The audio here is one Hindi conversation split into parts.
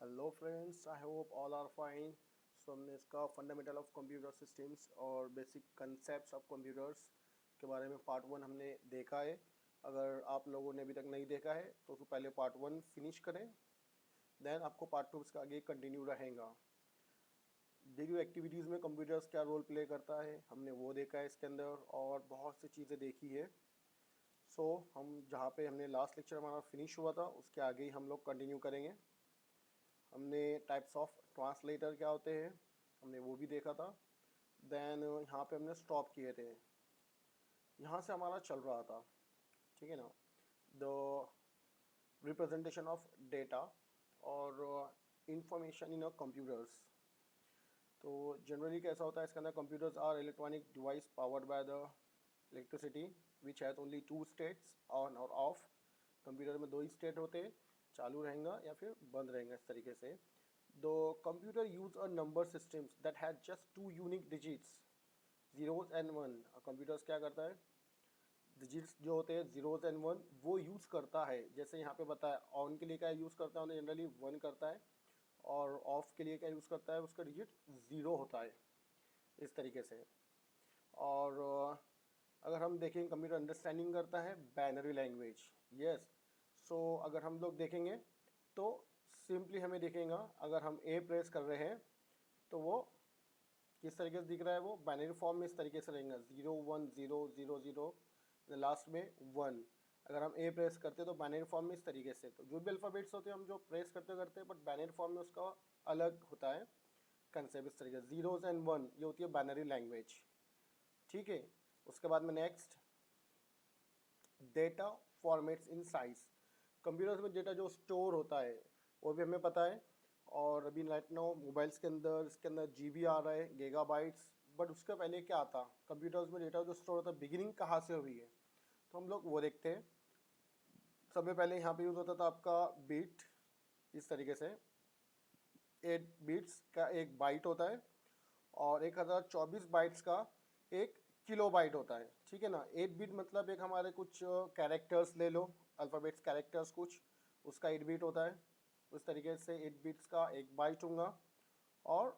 Hello friends, I hope all are fine. So हमने इसका फंडामेंटल ऑफ कंप्यूटर सिस्टम्स और बेसिक कंसेप्ट्स ऑफ कंप्यूटर्स के बारे में पार्ट 1 हमने देखा है। अगर आप लोगों ने अभी तक नहीं देखा है तो उसको पहले पार्ट 1 फिनिश करें, देन आपको पार्ट 2 इसका आगे कंटिन्यू रहेगा। डेली एक्टिविटीज़ में कंप्यूटर्स क्या रोल प्ले करता है हमने वो देखा है इसके अंदर, और बहुत सी चीज़ें देखी है। हम जहाँ पे हमने लास्ट लेक्चर हमारा फिनिश हुआ था उसके आगे ही हम लोग कंटिन्यू करेंगे। हमने टाइप्स ऑफ ट्रांसलेटर क्या होते हैं हमने वो भी देखा था। देन यहाँ पे हमने स्टॉप किए थे, यहाँ से हमारा चल रहा था, ठीक है ना, द रिप्रेजेंटेशन ऑफ डेटा और इंफॉर्मेशन इन अ कंप्यूटर्स। तो जनरली कैसा होता है इसके अंदर, computers are electronic device powered by the electricity which has only 2 states, on or off. Computer में 2 ही स्टेट होते हैं, चालू रहेगा या फिर बंद रहेगा इस तरीके से। दो computer use a number systems that has just 2 unique digits, zeros and one. Computers क्या करता है, डिजिट्स जो होते हैं जीरोज एंड वन वो यूज़ करता है। जैसे यहाँ पे बताया, ऑन के लिए क्या यूज़ करता है, उन्हें जनरली 1 करता है, और ऑफ के लिए क्या यूज़ करता है, उसका डिजिट 0 होता है, इस तरीके से। और अगर हम देखें, कंप्यूटर अंडरस्टैंडिंग करता है बाइनरी लैंग्वेज। यस, सो अगर हम लोग देखेंगे तो सिंपली हमें देखेगा, अगर हम ए प्रेस कर रहे हैं तो वो किस तरीके से दिख रहा है, वो बाइनरी फॉर्म में इस तरीके से रहेगा, 0 1 0 0 0, लास्ट में 1। अगर हम ए प्रेस करते हैं तो बाइनरी फॉर्म में इस तरीके से। तो जो भी अल्फ़ाबेट्स होते हैं हम जो प्रेस करते करते हैं, बट बाइनरी फॉर्म में उसका अलग होता है कंसेप्ट, इस तरीके से। जीरोज एंड वन ये होती है बाइनरी लैंग्वेज, ठीक है। उसके बाद में next, data formats in size. Computers में डेटा जो स्टोर होता है वो भी हमें पता है, और अभी राइट नाउ मोबाइल्स के अंदर इसके अंदर जीबी आ रहा है, गीगाबाइट्स। बट उसके पहले क्या आता, कंप्यूटर्स में डेटा जो स्टोर होता है बिगिनिंग कहाँ से हुई है, तो हम लोग वो देखते हैं। सबसे पहले यहाँ पे यूज़ होता था आपका बीट, इस तरीके से 8 बीट्स का एक बाइट होता है, और 1024 बाइट्स का एक किलो बाइट होता है, ठीक है ना। 8 बीट मतलब एक हमारे कुछ कैरेक्टर्स ले लो, अल्फ़ाबेट्स कैरेक्टर्स कुछ, उसका 8 बीट होता है। उस तरीके से 8 बीट्स का एक बाइट होगा, और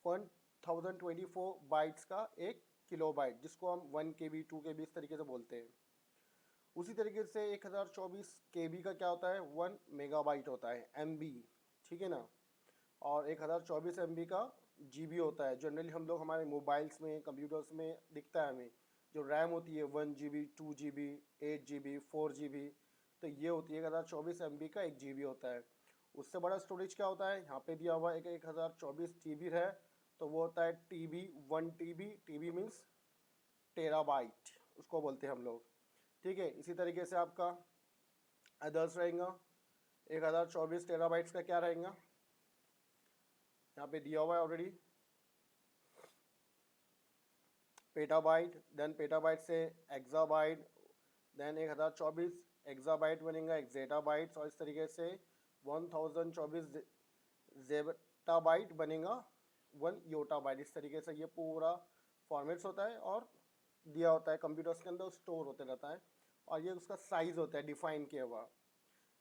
1024 बाइट्स का एक किलो बाइट, जिसको हम 1 KB 2 KB इस तरीके से बोलते हैं। उसी तरीके से 1024 KB का क्या होता है, 1 मेगाबाइट होता है, MB, ठीक है ना। और 1024 MB का GB होता है। जनरली हम लोग हमारे मोबाइल्स में, कंप्यूटर्स में दिखता है हमें, जो रैम होती है 1 GB 2 GB 8 GB 4 GB, तो ये होती है 1024 MB का 1 GB होता है। उससे बड़ा स्टोरेज क्या होता है, यहाँ पे दिया हुआ है कि 1024 TB है, तो वो होता है TB 1 TB। TB means terabyte, उसको बोलते हैं हम लोग, ठीक है। इसी तरीके से आपका अदर्स रहेगा, 1024 टेराबाइट्स का क्या रहेगा, यहाँ पे दिया हुआ है ऑलरेडी, पेटाबाइट। देन पेटाबाइट से एक्साबाइट, देन 1024 एक्साबाइट बनेगा एक्जेटाबाइट्स, और इस तरीके से 1024 जेटाबाइट बनेगा 1 योटाबाइट। इस तरीके से ये पूरा फॉर्मेट्स होता है और दिया होता है कंप्यूटर्स के अंदर, स्टोर होते रहता है। और ये उसका साइज़ होता है डिफाइन किया हुआ,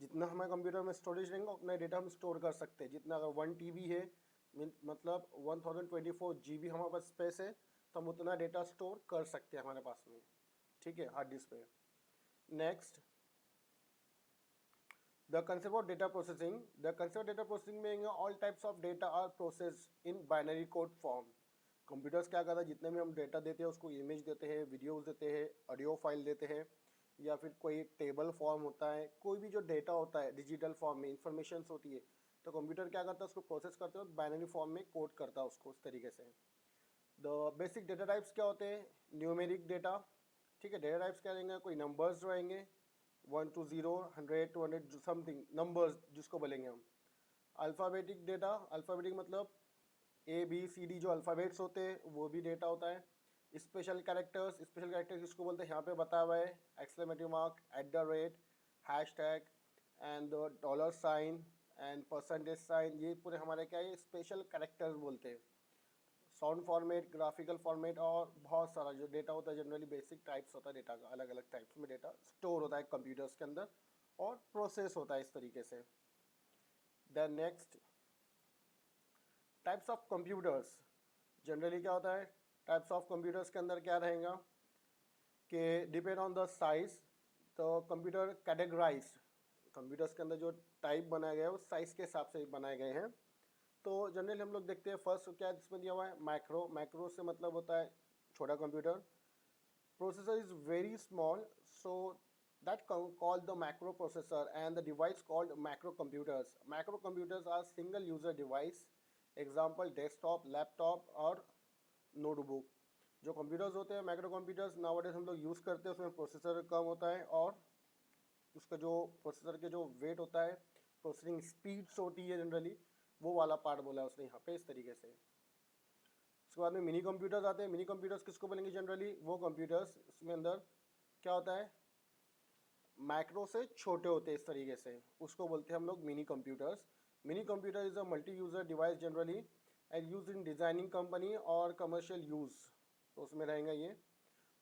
जितना हमारे कंप्यूटर में स्टोरेज रहेगा उतना डेटा हम स्टोर कर सकते हैं। जितना अगर 1 TB है, मतलब 1024 GB हमारे पास स्पेस है, तो हम उतना डेटा स्टोर कर सकते हैं हमारे पास में, ठीक है, हार्ड डिस्क पे। Next, the concept of data processing. The concept of data processing में all types of data are process in binary code form. Computers क्या करता है, जितने भी हम डेटा देते हैं उसको इमेज देते हैं, वीडियोज़ देते हैं, ऑडियो फाइल देते हैं, या फिर कोई टेबल फॉर्म होता है, कोई भी जो डेटा होता है डिजिटल फॉर्म में इंफॉर्मेशन होती है, तो कंप्यूटर क्या करता है उसको प्रोसेस करते हैं और बाइनरी फॉर्म में कोड करता है उसको उस तरीके से। द बेसिक डेटा टाइप्स क्या होते हैं, न्यूमेरिक डेटा, ठीक है। डेटा टाइप्स क्या रहेंगे, कोई नंबर्स रहेंगे 1 to 0 100 200 समथिंग नंबर्स जिसको बोलेंगे हम। अल्फ़ाबेटिक डेटा, अल्फ़ाबेटिक मतलब ABCD जो अल्फ़ाबेट्स होते हैं वो भी डेटा होता है। स्पेशल कैरेक्टर्स, स्पेशल कैरेक्टर्स किसको बोलते हैं, यहाँ पे बताया हुआ है, exclamative mark, @ hashtag and dollar sign and percentage sign, ये पूरे हमारे क्या है, स्पेशल कैरेक्टर्स बोलते हैं। साउंड फॉर्मेट, ग्राफिकल फॉर्मेट, और बहुत सारा जो डेटा होता है, जनरली बेसिक टाइप्स होता है डेटा का, अलग अलग टाइप्स में डेटा स्टोर होता है कंप्यूटर्स के अंदर और प्रोसेस होता है इस तरीके से। Then next, types of computers generally क्या होता है, टाइप्स ऑफ कंप्यूटर्स के अंदर क्या रहेगा कि डिपेंड ऑन द साइज, तो कंप्यूटर कैटेगराइज, कंप्यूटर्स के अंदर जो टाइप बनाया गया है उस साइज़ के हिसाब से बनाए गए हैं। तो जनरली हम लोग देखते हैं फर्स्ट क्या इसमें दिया हुआ है, मैक्रो। मैक्रो से मतलब होता है छोटा computer. Processor is very small, so that called the macro processor, and the device called macro computers. Macro computers are single user device, example desktop, laptop और notebook. जो कंप्यूटर्स होते हैं मैक्रो कंप्यूटर्स नाउअडेज हम लोग यूज़ करते हैं, उसमें प्रोसेसर कम होता है और उसका जो प्रोसेसर के जो वेट होता है, प्रोसेसिंग स्पीड्स होती है जनरली, वो वाला पार्ट बोला है उसने यहाँ पे इस तरीके से। उसके बाद में मिनी कंप्यूटर्स आते हैं। मिनी कंप्यूटर्स किसको बोलेंगे जनरली, वो कंप्यूटर्स इसमें अंदर क्या होता है, मैक्रो से छोटे होते हैं इस तरीके से, उसको बोलते हैं हम लोग mini computers. Mini computer is a multi user device generally and use in designing company और कमर्शियल यूज़, तो उसमें रहेगा ये।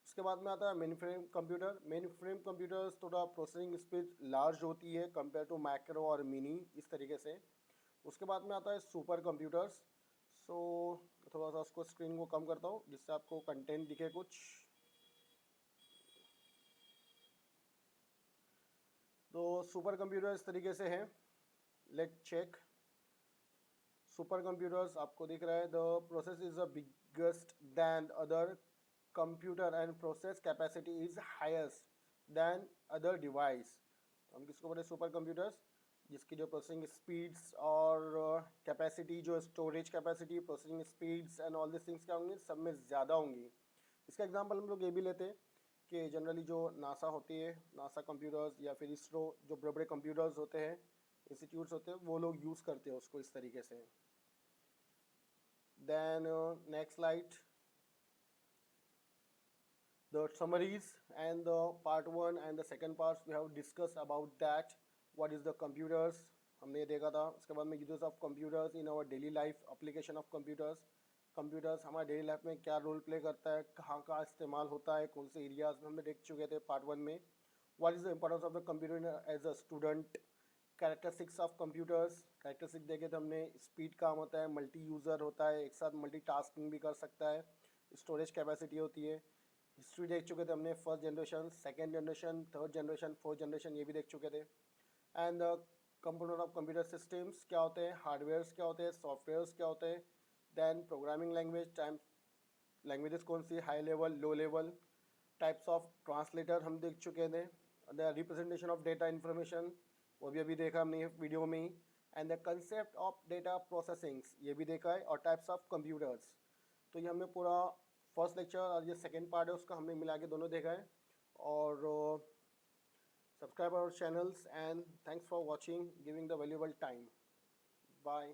उसके बाद में आता है main frame computer. Main frame computers थोड़ा प्रोसेसिंग स्पीड लार्ज होती है कंपेयर टू मैक्रो और मिनी इस तरीके से। उसके बाद में आता है सुपर कंप्यूटर्स। सो थोड़ा सा उसको स्क्रीन को कम करता हूँ जिससे आपको कंटेंट दिखे कुछ। तो सुपर कंप्यूटर इस तरीके से हैं, लेट चेक। सुपर कंप्यूटर्स आपको दिख रहा है, the process is the biggest than other computer and process capacity is highest than other device. हम किसको बोले, सुपर कंप्यूटर्स, जिसकी जो प्रोसेसिंग स्पीड्स और कैपेसिटी, जो storage capacity, processing speeds and all this things क्या होंगी, सब में ज़्यादा होंगी। इसका एग्जांपल हम लोग ये भी लेते हैं कि जनरली जो नासा होती है, नासा कंप्यूटर्स, या फिर इसरो, जो बड़े बड़े कंप्यूटर्स होते हैं, इंस्टीट्यूट्स होते हैं, वो लोग यूज़ करते हैं उसको इस तरीके से। Then next slide, the summaries and the part 1 and the second parts we have discussed about that, what is the computers हमने ये देखा था। उसके बाद में uses of computers in our daily life, application of computers, computers हमारे डेली लाइफ में क्या रोल प्ले करता है, कहाँ कहाँ इस्तेमाल होता है, कौन से एरियाज में, हमने देख चुके थे पार्ट 1 में। What is the importance of the computer as a student, characteristics of computers, characteristic देखे थे हमने, स्पीड काम होता है, मल्टी यूज़र होता है, एक साथ मल्टी टास्किंग भी कर सकता है, स्टोरेज कैपेसिटी होती है। हिस्ट्री देख चुके थे हमने, first generation, second generation, third generation, fourth generation, ये भी देख चुके थे। And the component of computer systems क्या होते हैं, हार्डवेयर्स क्या होते हैं, सॉफ्टवेयर्स क्या होते हैं, then programming language, time languages कौन सी, high level, low level, types of translator हम देख चुके थे, the representation of data information, वो भी अभी देखा हमने वीडियो में ही, and the concept of data processings, ये भी देखा है, और टाइप्स ऑफ कंप्यूटर्स। तो ये हमने पूरा फर्स्ट लेक्चर और ये सेकेंड पार्ट है उसका हमने मिला के दोनों देखा है। और subscribe our channels and thanks for watching, giving the valuable time. Bye.